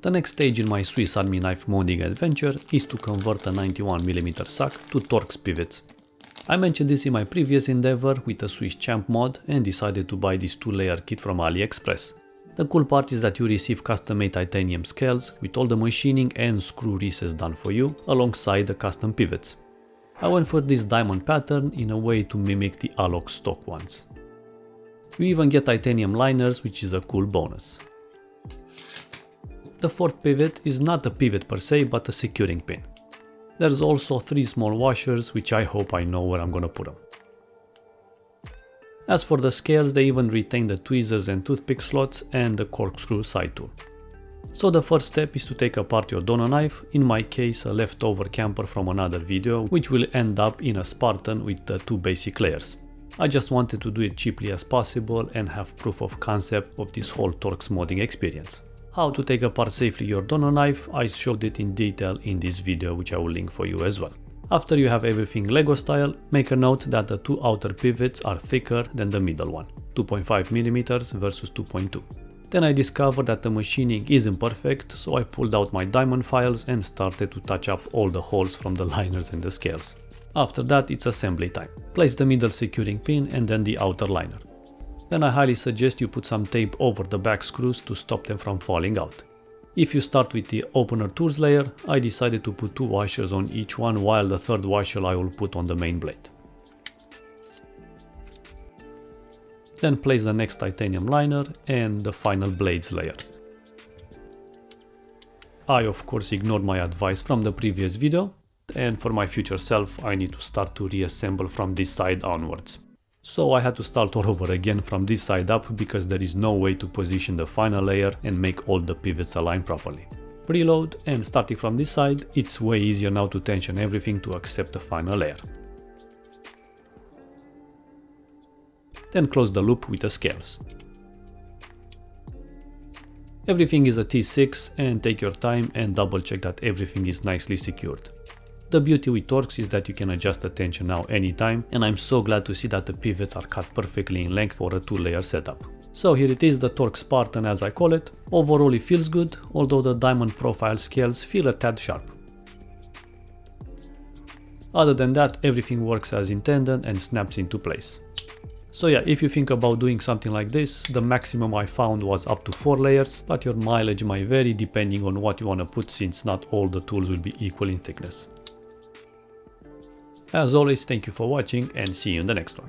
The next stage in my Swiss Army knife molding adventure is to convert a 91mm sack to Torx pivots. I mentioned this in my previous endeavor with a Swiss champ mod and decided to buy this 2-layer kit from AliExpress. The cool part is that you receive custom-made titanium scales with all the machining and screw recess done for you alongside the custom pivots. I went for this diamond pattern in a way to mimic the Alloc stock ones. You even get titanium liners, which is a cool bonus. The fourth pivot is not a pivot per se, but a securing pin. There's also 3 small washers, which I hope I know where I'm gonna put them. As for the scales, they even retain the tweezers and toothpick slots and the corkscrew side tool. So the first step is to take apart your doner knife, in my case a leftover camper from another video, which will end up in a Spartan with the 2 basic layers. I just wanted to do it cheaply as possible and have proof of concept of this whole Torx modding experience. How to take apart safely your doner knife, I showed it in detail in this video, which I will link for you as well. After you have everything Lego style, make a note that the 2 outer pivots are thicker than the middle one, 2.5mm versus 2.2. Then I discovered that the machining isn't perfect, so I pulled out my diamond files and started to touch up all the holes from the liners and the scales. After that, it's assembly time. Place the middle securing pin and then the outer liner. Then I highly suggest you put some tape over the back screws to stop them from falling out. If you start with the opener tools layer, I decided to put 2 washers on each one, while the 3rd washer I will put on the main blade. Then place the next titanium liner and the final blades layer. I of course ignored my advice from the previous video, and for my future self I need to start to reassemble from this side onwards. So I had to start all over again from this side up because there is no way to position the final layer and make all the pivots align properly. Reload, and starting from this side, it's way easier now to tension everything to accept the final layer. Then close the loop with the scales. Everything is a T6 and take your time and double check that everything is nicely secured. The beauty with Torx is that you can adjust the tension now anytime, and I'm so glad to see that the pivots are cut perfectly in length for a 2-layer setup. So here it is, the Torx Spartan as I call it. Overall it feels good, although the diamond profile scales feel a tad sharp. Other than that, everything works as intended and snaps into place. So yeah, if you think about doing something like this, the maximum I found was up to 4 layers, but your mileage might vary depending on what you want to put, since not all the tools will be equal in thickness. As always, thank you for watching and see you in the next one.